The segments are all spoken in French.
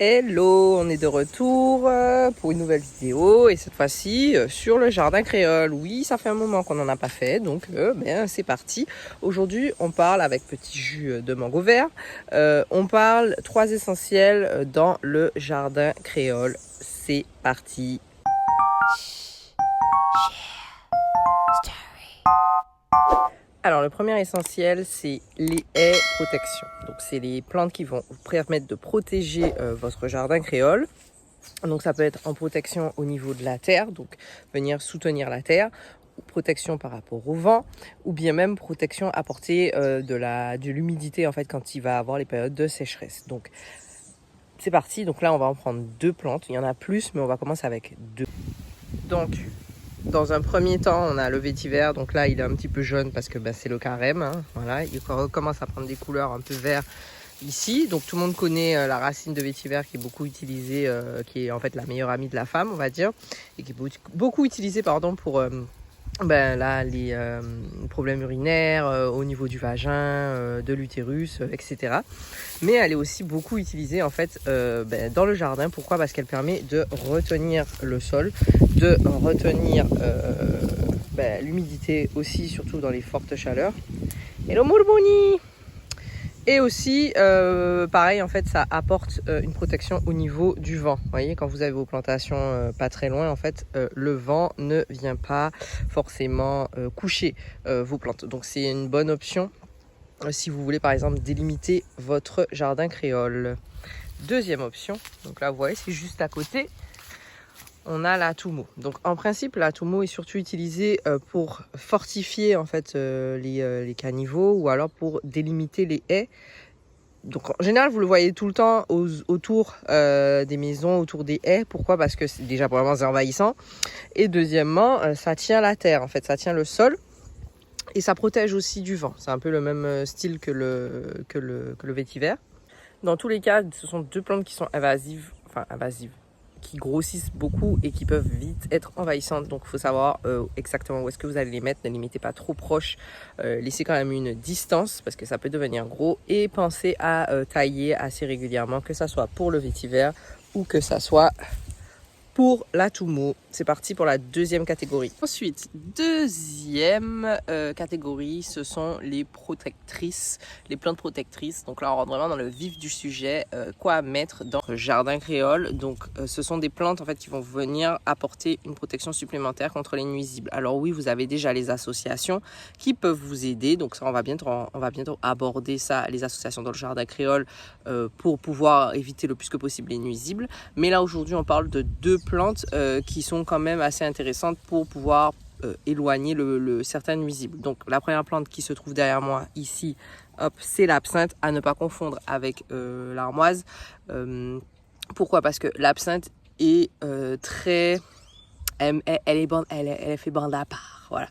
Hello, on est de retour pour une nouvelle vidéo et cette fois-ci sur le jardin créole. Oui, ça fait un moment qu'on n'en a pas fait, donc c'est parti. Aujourd'hui, on parle avec petit jus de mango vert. On parle 3 essentiels dans le jardin créole. C'est parti. Alors, le premier essentiel, c'est les haies protection. Donc, c'est les plantes qui vont vous permettre de protéger votre jardin créole. Donc, ça peut être en protection au niveau de la terre, donc venir soutenir la terre, ou protection par rapport au vent, ou bien même protection apportée de l'humidité en fait quand il va avoir les périodes de sécheresse. Donc, c'est parti. Donc là, on va en prendre 2 plantes. Il y en a plus, mais on va commencer avec 2. Donc, dans un premier temps, on a le vétiver. Donc là, il est un petit peu jaune parce que c'est le carême. Hein. Voilà, il commence à prendre des couleurs un peu vert ici. Donc tout le monde connaît la racine de vétiver qui est beaucoup utilisée, qui est en fait la meilleure amie de la femme, on va dire, et qui est beaucoup utilisée pour les problèmes urinaires au niveau du vagin, de l'utérus, etc. Mais elle est aussi beaucoup utilisée en fait dans le jardin. Pourquoi? Parce qu'elle permet de retenir le sol, de retenir l'humidité aussi, surtout dans les fortes chaleurs. Hello Mourboni! Et aussi, pareil, en fait, ça apporte une protection au niveau du vent. Vous voyez, quand vous avez vos plantations pas très loin, en fait, le vent ne vient pas forcément coucher vos plantes. Donc, c'est une bonne option si vous voulez, par exemple, délimiter votre jardin créole. Deuxième option, donc là, vous voyez, c'est juste à côté. On a la Tumo. Donc en principe, la Tumo est surtout utilisée pour fortifier en fait les caniveaux ou alors pour délimiter les haies. Donc en général, vous le voyez tout le temps autour des maisons, autour des haies. Pourquoi? Parce que c'est déjà vraiment envahissant. Et deuxièmement, ça tient la terre en fait, ça tient le sol. Et ça protège aussi du vent. C'est un peu le même style que le vétiver. Dans tous les cas, ce sont 2 plantes qui sont invasives, qui grossissent beaucoup et qui peuvent vite être envahissantes. Donc il faut savoir exactement où est-ce que vous allez les mettre. Ne les mettez pas trop proches. Laissez quand même une distance parce que ça peut devenir gros. Et pensez à tailler assez régulièrement, que ça soit pour le vétiver ou que ça soit pour la Tumo. C'est parti pour la deuxième catégorie. Ensuite, deuxième catégorie, ce sont les protectrices, les plantes protectrices. Donc là, on rentre vraiment dans le vif du sujet. Quoi mettre dans le jardin créole? Donc, ce sont des plantes en fait qui vont venir apporter une protection supplémentaire contre les nuisibles. Alors oui, vous avez déjà les associations qui peuvent vous aider. Donc ça, on va bientôt aborder ça, les associations dans le jardin créole, pour pouvoir éviter le plus que possible les nuisibles. Mais là, aujourd'hui, on parle de 2 plantes qui sont quand même assez intéressantes pour pouvoir éloigner certains nuisibles. Donc la première plante qui se trouve derrière moi ici, c'est l'absinthe, à ne pas confondre avec l'armoise. Pourquoi? Parce que l'absinthe est très... Elle fait bande à part, voilà.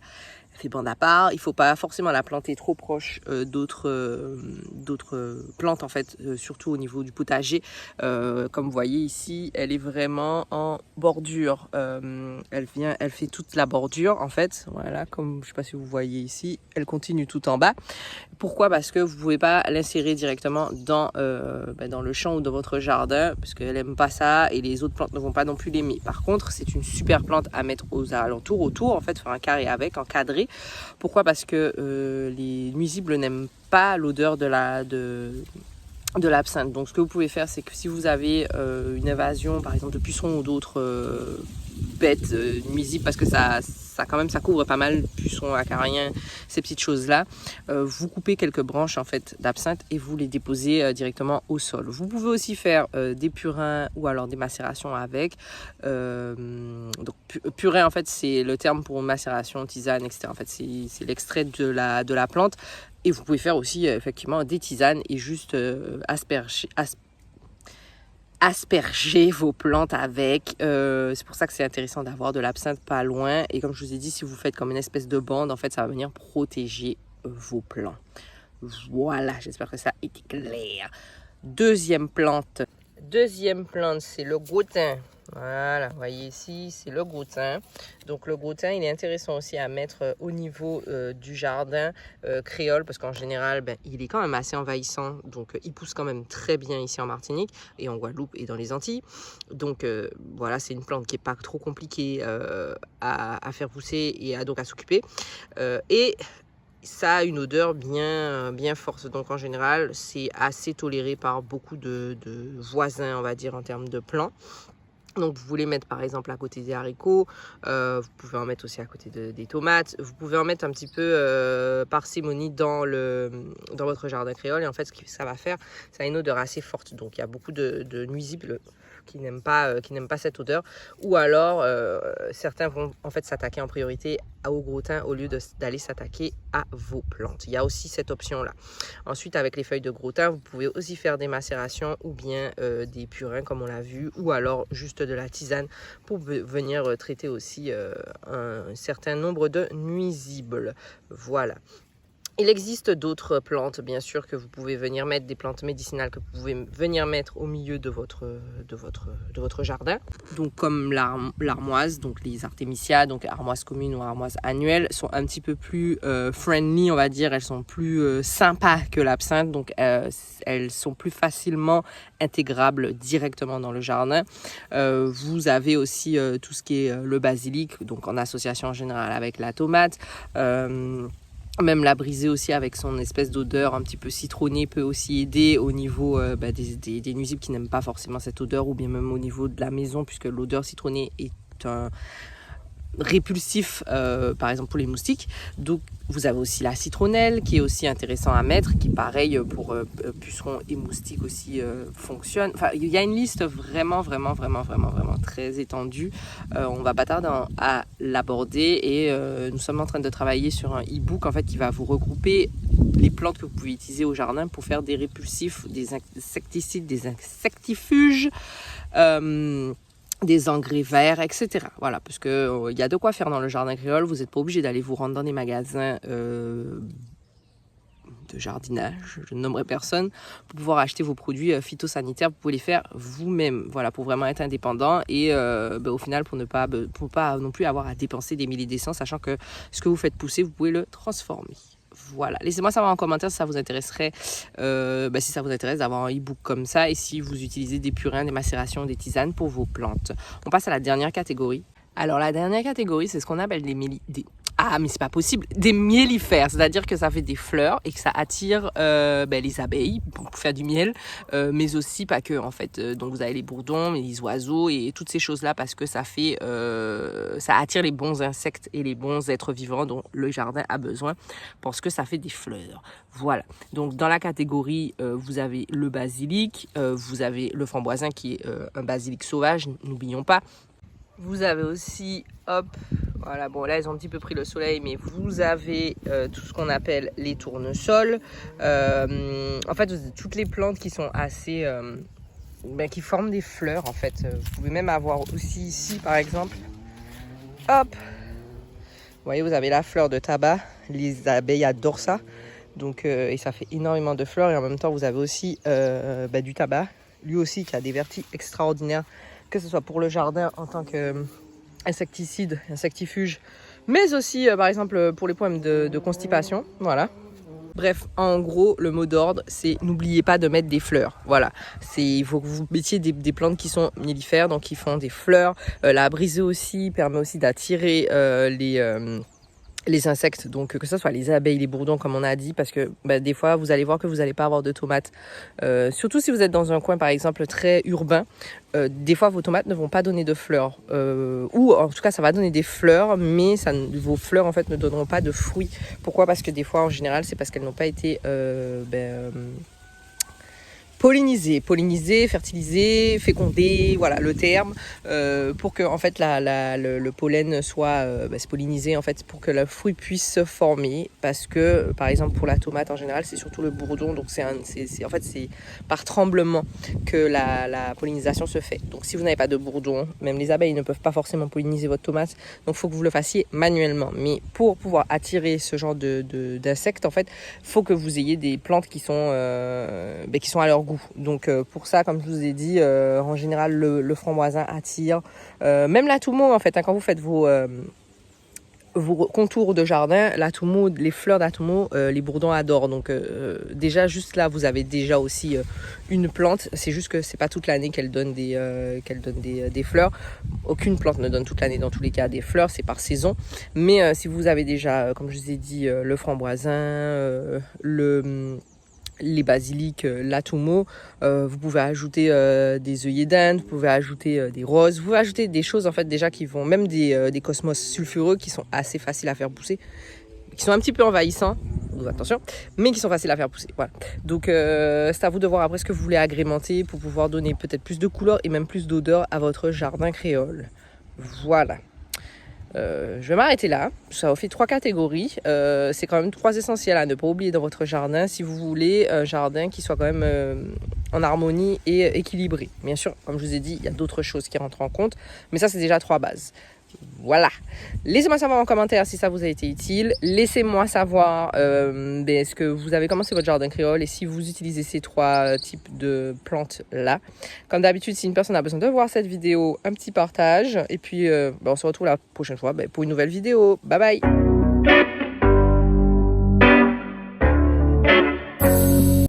Elle fait bande à part. Il ne faut pas forcément la planter trop proche d'autres plantes, en fait, surtout au niveau du potager. Comme vous voyez ici, elle est vraiment en bordure. Elle fait toute la bordure, en fait. Voilà, comme je ne sais pas si vous voyez ici, elle continue tout en bas. Pourquoi? Parce que vous ne pouvez pas l'insérer directement dans le champ ou dans votre jardin, parce qu'elle n'aime pas ça et les autres plantes ne vont pas non plus l'aimer. Par contre, c'est une super plante à mettre aux alentours, autour, en fait, faire un carré avec, encadré. Pourquoi? Parce que les nuisibles n'aiment pas l'odeur de l'absinthe. Donc ce que vous pouvez faire, c'est que si vous avez une invasion par exemple de pucerons ou d'autres bêtes nuisibles, parce que ça couvre pas mal, pucerons, acariens, ces petites choses là, vous coupez quelques branches en fait d'absinthe et vous les déposez directement au sol. Vous pouvez aussi faire des purins ou alors des macérations avec. Donc purin, en fait, c'est le terme pour macération, tisane, etc. En fait, c'est l'extrait de la plante. Et vous pouvez faire aussi effectivement des tisanes et juste asperger vos plantes avec. C'est pour ça que c'est intéressant d'avoir de l'absinthe pas loin. Et comme je vous ai dit, si vous faites comme une espèce de bande, en fait, ça va venir protéger vos plants. Voilà, j'espère que ça a été clair. Deuxième plante, c'est le goutin. Voilà, vous voyez ici, c'est le gros thym. Donc le gros thym, il est intéressant aussi à mettre au niveau du jardin créole, parce qu'en général, il est quand même assez envahissant. Donc il pousse quand même très bien ici en Martinique et en Guadeloupe et dans les Antilles. Donc voilà, c'est une plante qui n'est pas trop compliquée à faire pousser et donc à s'occuper. Et ça a une odeur bien forte. Donc en général, c'est assez toléré par beaucoup de voisins, on va dire, en termes de plants. Donc vous voulez mettre par exemple à côté des haricots, vous pouvez en mettre aussi à côté des tomates, vous pouvez en mettre un petit peu parcimonie dans votre jardin créole. Et en fait ce que ça va faire, ça a une odeur assez forte. Donc il y a beaucoup de nuisibles qui n'aiment pas cette odeur. Ou alors certains vont en fait s'attaquer en priorité au gros thym au lieu d'aller s'attaquer à vos plantes. Il y a aussi cette option là. Ensuite avec les feuilles de gros thym, vous pouvez aussi faire des macérations ou bien des purins comme on l'a vu, ou alors juste de la tisane pour venir traiter aussi un certain nombre de nuisibles. Voilà. Il existe d'autres plantes, bien sûr, que vous pouvez venir mettre, des plantes médicinales que vous pouvez venir mettre au milieu de votre jardin. Donc comme l'armoise, donc les artémisia, donc armoise commune ou armoise annuelle, sont un petit peu plus friendly, on va dire. Elles sont plus sympas que l'absinthe, donc elles sont plus facilement intégrables directement dans le jardin. Vous avez aussi tout ce qui est le basilic, donc en association en général avec la tomate. Même la briser aussi avec son espèce d'odeur un petit peu citronnée peut aussi aider au niveau des nuisibles qui n'aiment pas forcément cette odeur, ou bien même au niveau de la maison, puisque l'odeur citronnée est un répulsif par exemple pour les moustiques. Donc vous avez aussi la citronnelle qui est aussi intéressant à mettre, qui pareil pour pucerons et moustiques aussi fonctionne. Enfin il y a une liste vraiment très étendue. On va pas tarder à l'aborder et nous sommes en train de travailler sur un e-book en fait qui va vous regrouper les plantes que vous pouvez utiliser au jardin pour faire des répulsifs, des insecticides, des insectifuges, des engrais verts, etc. Voilà, parce que y a de quoi faire dans le jardin créole. Vous n'êtes pas obligé d'aller vous rendre dans des magasins de jardinage, je ne nommerai personne, pour pouvoir acheter vos produits phytosanitaires. Vous pouvez les faire vous-même, voilà, pour vraiment être indépendant et au final pour ne pas non plus avoir à dépenser des milliers d'essence, sachant que ce que vous faites pousser, vous pouvez le transformer. Voilà, laissez-moi savoir en commentaire si ça vous intéresserait, si ça vous intéresse d'avoir un e-book comme ça et si vous utilisez des purins, des macérations, des tisanes pour vos plantes. On passe à la dernière catégorie. Alors la dernière catégorie, c'est ce qu'on appelle mais c'est pas possible, des miellifères, c'est-à-dire que ça fait des fleurs et que ça attire les abeilles pour faire du miel, mais aussi pas que en fait. Donc vous avez les bourdons, les oiseaux et toutes ces choses-là parce que ça fait, ça attire les bons insectes et les bons êtres vivants dont le jardin a besoin parce que ça fait des fleurs. Voilà. Donc dans la catégorie, vous avez le basilic, vous avez le framboisin qui est un basilic sauvage, n'oublions pas. Vous avez aussi, voilà, bon là ils ont un petit peu pris le soleil, mais vous avez tout ce qu'on appelle les tournesols. En fait, toutes les plantes qui sont assez, qui forment des fleurs en fait. Vous pouvez même avoir aussi ici par exemple, vous voyez, vous avez la fleur de tabac. Les abeilles adorent ça. Donc, et ça fait énormément de fleurs et en même temps vous avez aussi du tabac, lui aussi qui a des vertus extraordinaires, que ce soit pour le jardin en tant qu'insecticide, insectifuge, mais aussi par exemple pour les problèmes de constipation, voilà. Bref, en gros, le mot d'ordre, c'est n'oubliez pas de mettre des fleurs. Voilà, il faut que vous mettiez des plantes qui sont mellifères, donc qui font des fleurs. La brisée aussi permet aussi d'attirer les insectes, donc que ce soit les abeilles, les bourdons comme on a dit, parce que des fois vous allez voir que vous n'allez pas avoir de tomates, surtout si vous êtes dans un coin par exemple très urbain. Des fois vos tomates ne vont pas donner de fleurs, ou en tout cas ça va donner des fleurs, mais vos fleurs en fait ne donneront pas de fruits. Pourquoi? Parce que des fois en général c'est parce qu'elles n'ont pas été polliniser, fertiliser, féconder, voilà le terme, pour que en fait le pollen soit pollinisé en fait, pour que le fruit puisse se former. Parce que par exemple pour la tomate en général c'est surtout le bourdon, donc c'est par tremblement que la pollinisation se fait. Donc si vous n'avez pas de bourdon, même les abeilles ne peuvent pas forcément polliniser votre tomate, donc il faut que vous le fassiez manuellement. Mais pour pouvoir attirer ce genre d'insectes en fait, il faut que vous ayez des plantes qui sont à leur goût. goût. Donc pour ça, comme je vous ai dit, en général le framboisin attire. Même la toumo en fait, hein, quand vous faites vos contours de jardin, les fleurs d'atumo, les bourdons adorent. Donc déjà juste là, vous avez déjà aussi une plante. C'est juste que c'est pas toute l'année qu'elle donne des fleurs. Aucune plante ne donne toute l'année dans tous les cas des fleurs, c'est par saison. Mais si vous avez déjà, comme je vous ai dit, le framboisin, les basiliques, l'atumo, vous pouvez ajouter des œillets d'Inde, vous pouvez ajouter des roses, vous pouvez ajouter des choses en fait déjà qui vont, même des cosmos sulfureux qui sont assez faciles à faire pousser, qui sont un petit peu envahissants, donc attention, mais qui sont faciles à faire pousser. Voilà. Donc c'est à vous de voir après ce que vous voulez agrémenter pour pouvoir donner peut-être plus de couleur et même plus d'odeur à votre jardin créole. Voilà. Je vais m'arrêter là. Ça vous fait 3 catégories. C'est quand même 3 essentiels à ne pas oublier dans votre jardin si vous voulez un jardin qui soit quand même en harmonie et équilibré. Bien sûr, comme je vous ai dit, il y a d'autres choses qui rentrent en compte, mais ça c'est déjà 3 bases. Voilà. Laissez-moi savoir en commentaire si ça vous a été utile. Laissez-moi savoir est-ce que vous avez commencé votre jardin créole et si vous utilisez ces 3 types de plantes là. Comme d'habitude, si une personne a besoin de voir cette vidéo, un petit partage. Et puis on se retrouve la prochaine fois pour une nouvelle vidéo. Bye bye.